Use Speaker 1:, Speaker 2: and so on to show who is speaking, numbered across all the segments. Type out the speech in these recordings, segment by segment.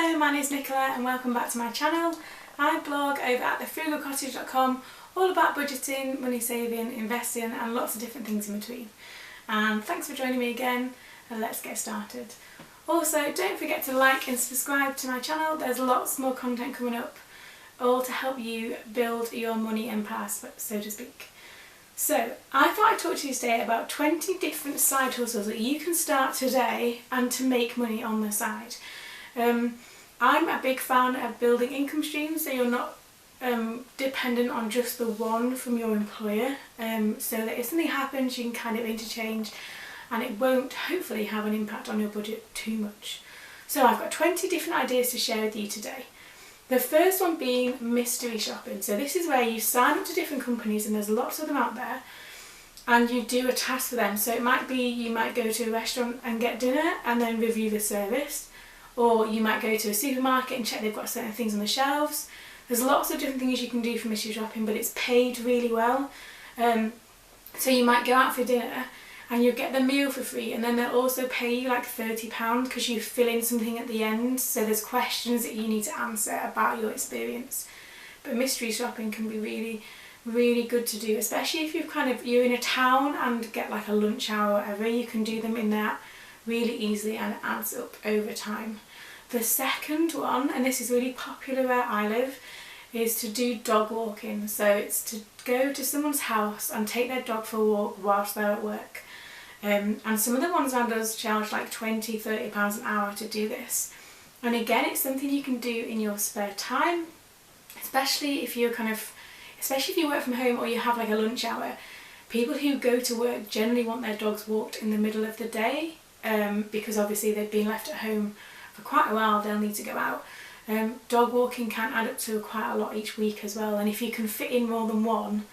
Speaker 1: Hello, my name is Nicola and welcome back to my channel. I blog over at thefrugalcottage.com all about budgeting, money saving, investing and lots of different things in between. And thanks for joining me again and let's get started. Also, don't forget to like and subscribe to my channel. There's lots more content coming up, all to help you build your money empire, so to speak. So, I thought I'd talk to you today about 20 different side hustles that you can start today and to make money on the side. I'm a big fan of building income streams so you're not dependent on just the one from your employer, so that if something happens you can kind of interchange and it won't hopefully have an impact on your budget too much. So I've got 20 different ideas to share with you today. The first one being mystery shopping. So this is where you sign up to different companies, and there's lots of them out there, and you do a task for them. So it might be you might go to a restaurant and get dinner and then review the service, or you might go to a supermarket and check they've got certain things on the shelves. There's lots of different things you can do for mystery shopping, but it's paid really well. So you might go out for dinner and you'll get the meal for free, and then they'll also pay you like £30 because you fill in something at the end, so there's questions that you need to answer about your experience. But mystery shopping can be really good to do, especially if you're in a town and get like a lunch hour or whatever. You can do them in that really easily and it adds up over time. The second one, and this is really popular where I live, is to do dog walking. So it's to go to someone's house and take their dog for a walk whilst they're at work. And some of the ones around us charge like £20–30 an hour to do this. And again, it's something you can do in your spare time, especially if you work from home or you have like a lunch hour. People who go to work generally want their dogs walked in the middle of the day, because obviously they've been left at home for quite a while, they'll need to go out. Dog walking can add up to quite a lot each week as well, and if you can fit in more than one,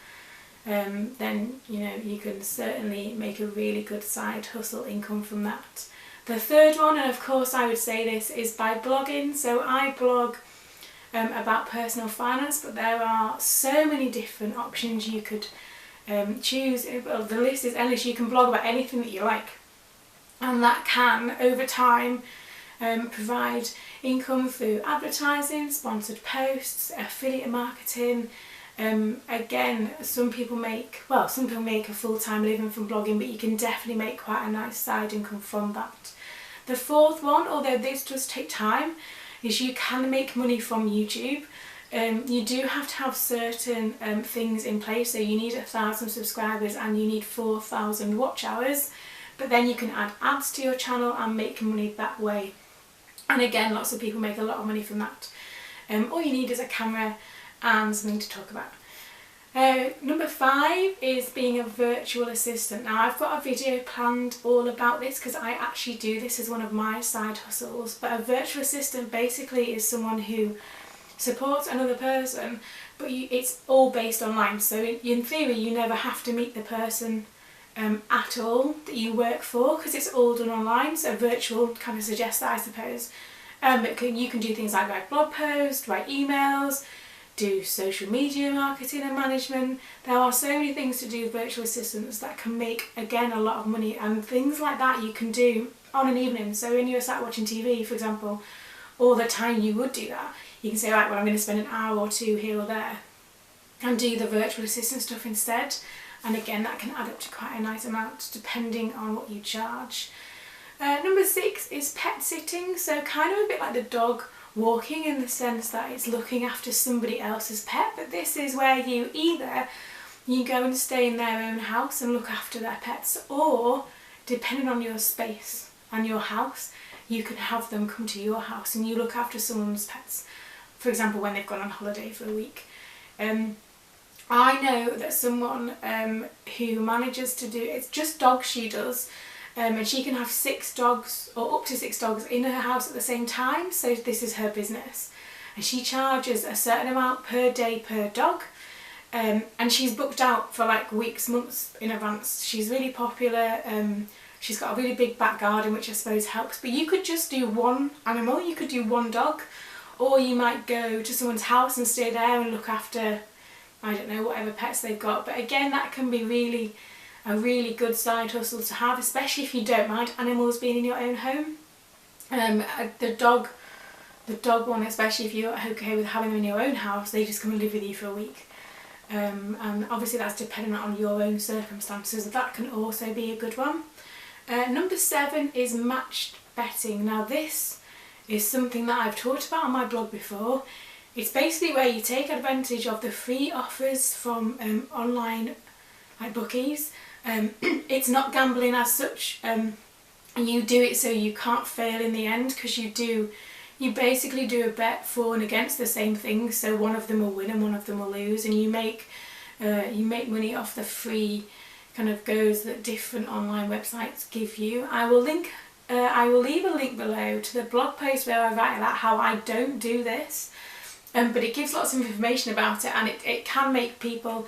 Speaker 1: then you can certainly make a really good side hustle income from that. The third one, and of course I would say this, is by blogging. So I blog about personal finance, but there are so many different options you could choose. Well, the list is endless. You can blog about anything that you like, and that can over time provide income through advertising, sponsored posts, affiliate marketing. Again, some people make a full-time living from blogging, but you can definitely make quite a nice side income from that. The fourth one, although this does take time, is you can make money from YouTube. You do have to have certain things in place, so you need 1,000 subscribers and you need 4,000 watch hours, but then you can add ads to your channel and make money that way. And again, lots of people make a lot of money from that. All you need is a camera and something to talk about. Number 5 is being a virtual assistant. Now I've got a video planned all about this because I actually do this as one of my side hustles, but a virtual assistant basically is someone who supports another person, but it's all based online, so in theory you never have to meet the person at all that you work for, because it's all done online. So virtual kind of suggests that, I suppose. You can do things like write blog posts, write emails, do social media marketing and management. There are so many things to do with virtual assistants that can make, again, a lot of money, and things like that you can do on an evening. So when you're sat watching TV, for example, all the time you would do that, you can say, right, well, I'm going to spend an hour or two here or there and do the virtual assistant stuff instead. And again, that can add up to quite a nice amount depending on what you charge. Number 6 is pet sitting. So kind of a bit like the dog walking in the sense that it's looking after somebody else's pet, but this is where you go and stay in their own house and look after their pets, or depending on your space and your house, you can have them come to your house and you look after someone's pets, for example when they've gone on holiday for a week. I know that someone who manages to do, it's just dogs she does, and she can have 6 dogs or up to 6 dogs in her house at the same time, so this is her business. And she charges a certain amount per day per dog, and she's booked out for like weeks, months in advance. She's really popular, she's got a really big back garden which I suppose helps, but you could just do one animal, you could do one dog, or you might go to someone's house and stay there and look after, I don't know, whatever pets they've got. But again, that can be a really good side hustle to have, especially if you don't mind animals being in your own home. The dog The dog one, especially if you're okay with having them in your own house, they just come and live with you for a week. And obviously that's dependent on your own circumstances. That can also be a good one. Number 7 is matched betting. Now this is something that I've talked about on my blog before. It's basically where you take advantage of the free offers from online like bookies. It's not gambling as such. You do it so you can't fail in the end, because you basically do a bet for and against the same thing, so one of them will win and one of them will lose, and you make money off the free kind of goes that different online websites give you. I will leave a link below to the blog post where I write about how I don't do this, but it gives lots of information about it, and it can make people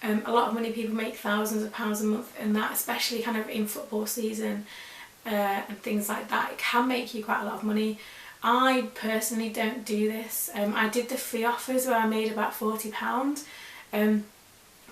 Speaker 1: a lot of money. People make thousands of pounds a month, and that, especially kind of in football season and things like that, it can make you quite a lot of money. I personally don't do this. I did the free offers where I made about £40,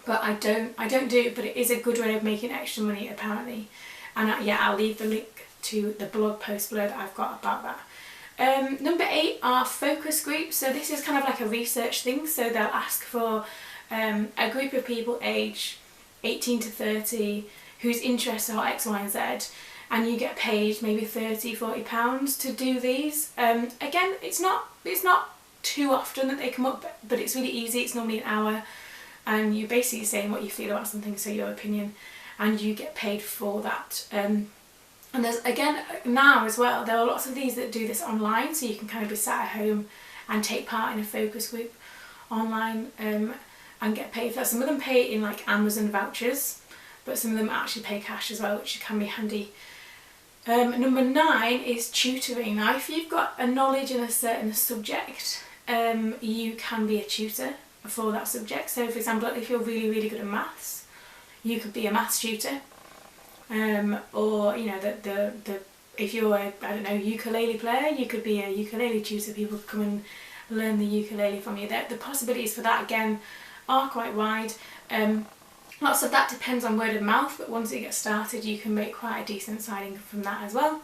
Speaker 1: but I don't do it. But it is a good way of making extra money apparently, and yeah, I'll leave the link to the blog post below that I've got about that. Number 8 are focus groups. So this is kind of like a research thing. So they'll ask for a group of people age 18 to 30 whose interests are X, Y and Z, and you get paid maybe £30–40 to do these. Again, it's not too often that they come up, but it's really easy. It's normally an hour, and you're basically saying what you feel about something, so your opinion, and you get paid for that. And there's, again, now as well, there are lots of these that do this online, so you can kind of be sat at home and take part in a focus group online and get paid for that. Some of them pay in like Amazon vouchers, but some of them actually pay cash as well, which can be handy. Number 9 is tutoring. Now if you've got a knowledge in a certain subject, you can be a tutor for that subject. So for example, if you're really, really good at maths, you could be a maths tutor. Or, you know, if you're a, I don't know, ukulele player, you could be a ukulele tutor. People come and learn the ukulele from you. The possibilities for that, again, are quite wide. Lots of that depends on word of mouth, but once it gets started you can make quite a decent side income from that as well.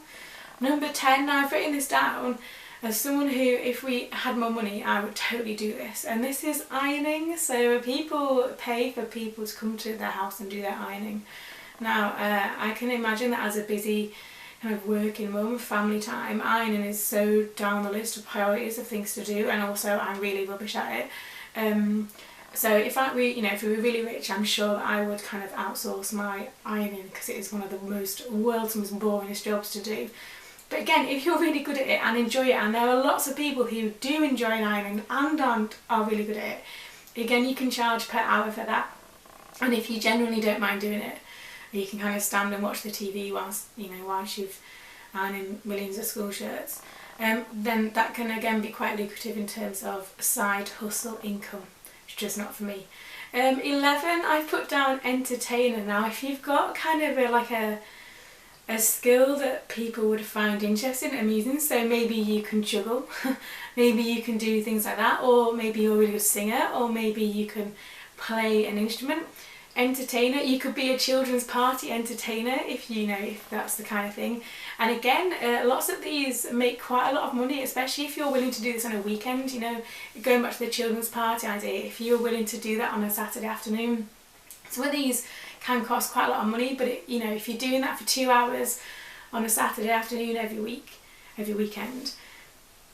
Speaker 1: Number 10, now I've written this down as someone who, if we had more money, I would totally do this, and this is ironing. So people pay for people to come to their house and do their ironing. Now I can imagine that as a busy kind of working mum, family time, ironing is so down the list of priorities of things to do, and also I'm really rubbish at it. So if we were really rich, I'm sure that I would kind of outsource my ironing, because it is one of the world's most boringest jobs to do. But again, if you're really good at it and enjoy it, and there are lots of people who do enjoy ironing and are really good at it, again, you can charge per hour for that. And if you genuinely don't mind doing it, you can kind of stand and watch the TV whilst you're ironing millions of school shirts, then that can again be quite lucrative in terms of side hustle income. Just not for me. 11, I've put down entertainer. Now if you've got kind of a skill that people would find interesting and amusing, so maybe you can juggle, maybe you can do things like that, or maybe you're a really good singer, or maybe you can play an instrument. Entertainer, you could be a children's party entertainer if that's the kind of thing. And again, lots of these make quite a lot of money, especially if you're willing to do this on a weekend. Going back to the children's party idea, if you're willing to do that on a Saturday afternoon, some of these can cost quite a lot of money, but if you're doing that for 2 hours on a Saturday afternoon every weekend,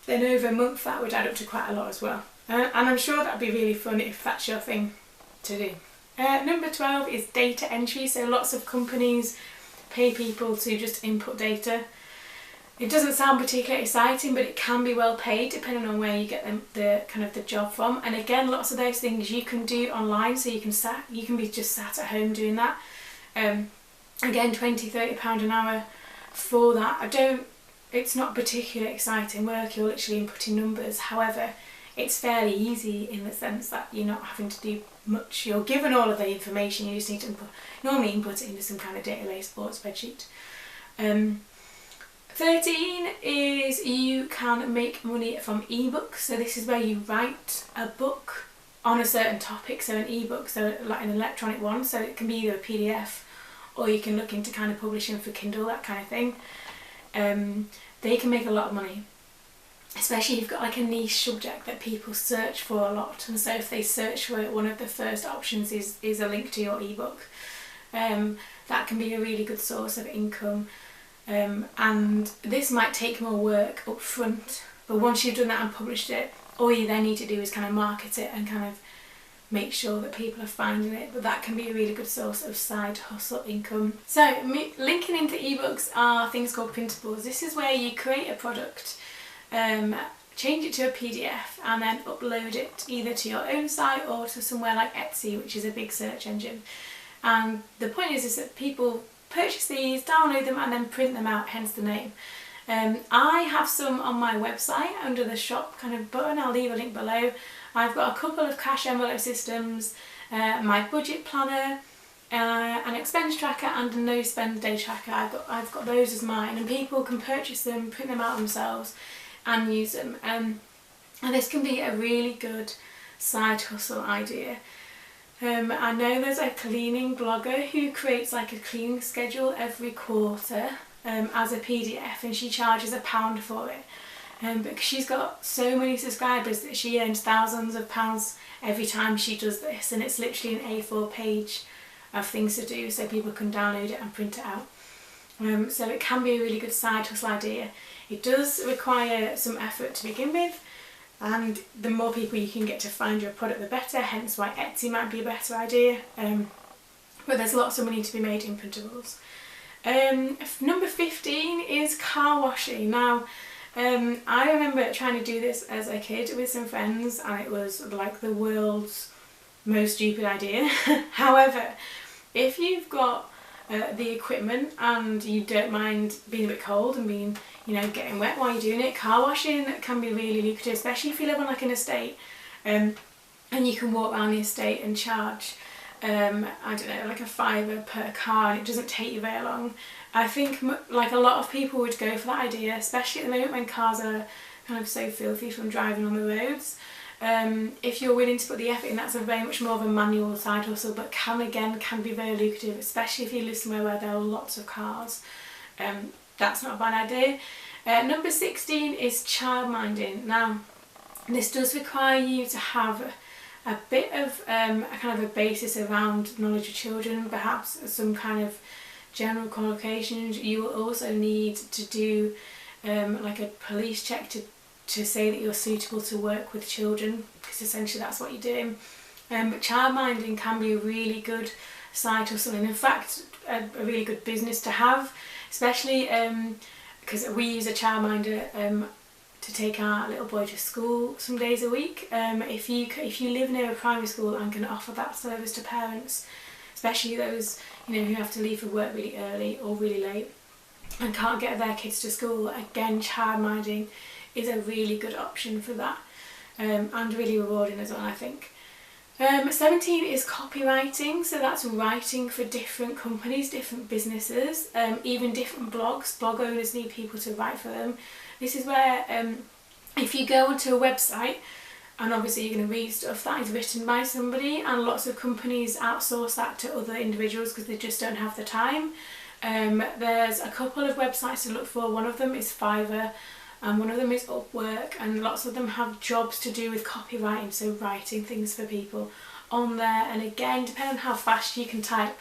Speaker 1: then over a month that would add up to quite a lot as well. And I'm sure that'd be really fun if that's your thing to do. Number 12 is data entry. So lots of companies pay people to just input data. It doesn't sound particularly exciting, but it can be well paid depending on where you get the job from. And again, lots of those things you can do online, so you can be just sat at home doing that. Again, £20–30 an hour for that. It's not particularly exciting work. You're literally inputting numbers. However, it's fairly easy in the sense that you're not having to do much. You're given all of the information. You just need to normally input it into some kind of database or spreadsheet. 13 is you can make money from ebooks. So this is where you write a book on a certain topic. So an ebook, so like an electronic one. So it can be either a PDF, or you can look into kind of publishing for Kindle, that kind of thing. They can make a lot of money. especially if you've got like a niche subject that people search for a lot, and so if they search for it, one of the first options is a link to your ebook. That can be a really good source of income, and this might take more work up front, but once you've done that and published it, all you then need to do is kind of market it and kind of make sure that people are finding it. But that can be a really good source of side hustle income. So linking into ebooks are things called printables. This is where you create a product, change it to a PDF, and then upload it either to your own site or to somewhere like Etsy, which is a big search engine. And the point is that people purchase these, download them, and then print them out, hence the name. I have some on my website under the shop kind of button. I'll leave a link below. I've got a couple of cash envelope systems, my budget planner, an expense tracker, and a no spend day tracker. I've got those as mine, and people can purchase them, print them out themselves, and use them. And this can be a really good side hustle idea. I know there's a cleaning blogger who creates like a cleaning schedule every quarter as a PDF, and she charges £1 for it. Because she's got so many subscribers that she earns thousands of pounds every time she does this, and it's literally an A4 page of things to do, so people can download it and print it out. So it can be a really good side hustle idea. It does require some effort to begin with, and the more people you can get to find your product, the better, hence why Etsy might be a better idea. But there's lots of money to be made in printables. Number 15 is car washing. Now, I remember trying to do this as a kid with some friends, and it was like the world's most stupid idea. However, if you've got the equipment and you don't mind being a bit cold and being, getting wet while you're doing it, car washing can be really lucrative, especially if you live on like an estate, and you can walk around the estate and charge I don't know, like £5 per car, and it doesn't take you very long. I think like a lot of people would go for that idea, especially at the moment when cars are kind of so filthy from driving on the roads. If you're willing to put the effort in, that's a very much more of a manual side hustle, but can be very lucrative, especially if you live somewhere where there are lots of cars. That's not a bad idea. Number 16 is childminding. Now, this does require you to have a bit of a kind of a basis around knowledge of children, perhaps some kind of general qualifications. You will also need to do like a police check to say that you're suitable to work with children, because essentially that's what you're doing. But childminding can be a really good side hustle, and in fact a really good business to have, especially because we use a childminder to take our little boy to school some days a week. If you live near a primary school and can offer that service to parents, especially those who have to leave for work really early or really late and can't get their kids to school, again, childminding is a really good option for that, and really rewarding as well, I think. 17 is copywriting, so that's writing for different companies, different businesses, even different blogs. Blog owners need people to write for them. This is where if you go onto a website, and obviously you're going to read stuff that is written by somebody, and lots of companies outsource that to other individuals because they just don't have the time. There's a couple of websites to look for. One of them is Fiverr, and one of them is Upwork, and lots of them have jobs to do with copywriting, so writing things for people on there. And again, depending on how fast you can type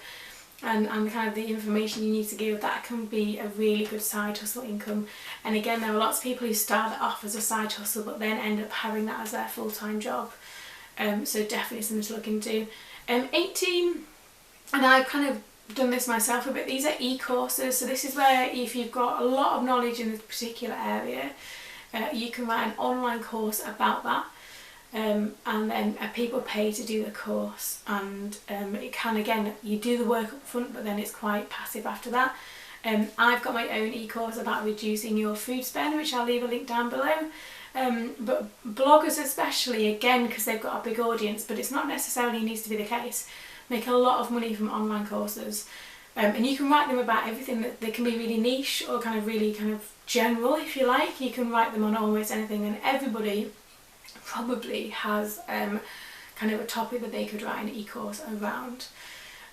Speaker 1: and kind of the information you need to give, that can be a really good side hustle income. And again, there are lots of people who start it off as a side hustle but then end up having that as their full-time job. So definitely something to look into. 18, and I've kind of done this myself a bit, these are e-courses. So this is where if you've got a lot of knowledge in a particular area, you can write an online course about that. And then people pay to do the course, and it can, again, you do the work up front, but then it's quite passive after that. I've got my own e-course about reducing your food spend, which I'll leave a link down below. But bloggers especially, again, because they've got a big audience, but it's not necessarily needs to be the case, make a lot of money from online courses. And you can write them about everything. That they can be really niche or really general, if you like. You can write them on almost anything, and everybody probably has kind of a topic that they could write an e-course around.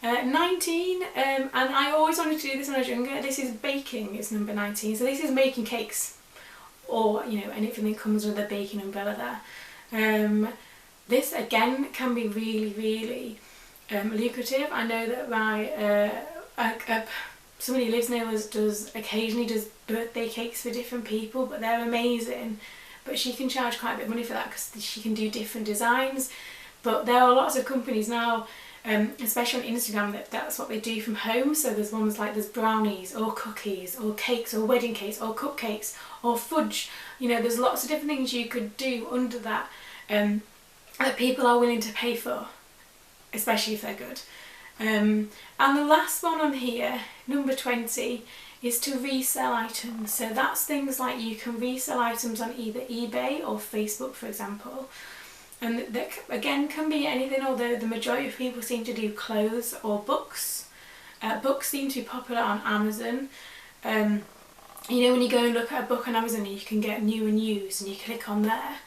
Speaker 1: 19, and I always wanted to do this when I was younger, this is baking, it's number 19. So this is making cakes, or anything that comes under the baking umbrella there. This again can be really lucrative. I know that somebody who lives near us occasionally does birthday cakes for different people, but they're amazing. But she can charge quite a bit of money for that because she can do different designs. But there are lots of companies now, especially on Instagram, that's what they do from home. So there's ones like there's brownies or cookies or cakes or wedding cakes or cupcakes or fudge. There's lots of different things you could do under that that people are willing to pay for, especially if they're good. And the last one on here, number 20, is to resell items. So that's things like you can resell items on either eBay or Facebook, for example. And that again can be anything, although the majority of people seem to do clothes or books. Books seem to be popular on Amazon. When you go and look at a book on Amazon, you can get new and used, and you click on there.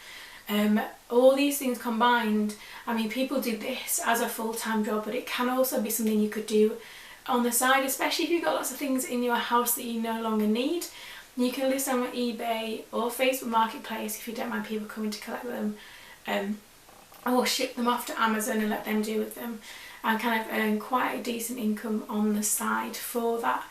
Speaker 1: All these things combined, I mean, people do this as a full-time job, but it can also be something you could do on the side, especially if you've got lots of things in your house that you no longer need. You can list them on eBay or Facebook Marketplace if you don't mind people coming to collect them, or ship them off to Amazon and let them deal with them, and kind of earn quite a decent income on the side for that.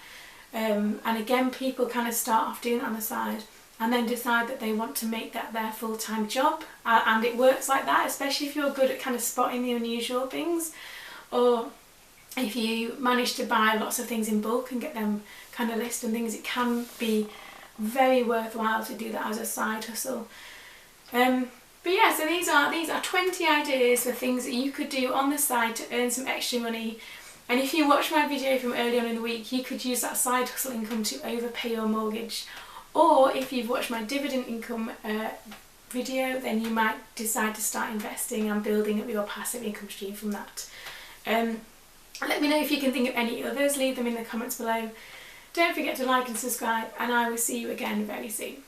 Speaker 1: And again, people kind of start off doing it on the side and then decide that they want to make that their full-time job, and it works like that, especially if you're good at kind of spotting the unusual things, or if you manage to buy lots of things in bulk and get them kind of listed and things. It can be very worthwhile to do that as a side hustle. But yeah, so these are 20 ideas for things that you could do on the side to earn some extra money. And if you watch my video from early on in the week, you could use that side hustle income to overpay your mortgage. Or if you've watched my dividend income video, then you might decide to start investing and building up your passive income stream from that. Let me know if you can think of any others, leave them in the comments below. Don't forget to like and subscribe, and I will see you again very soon.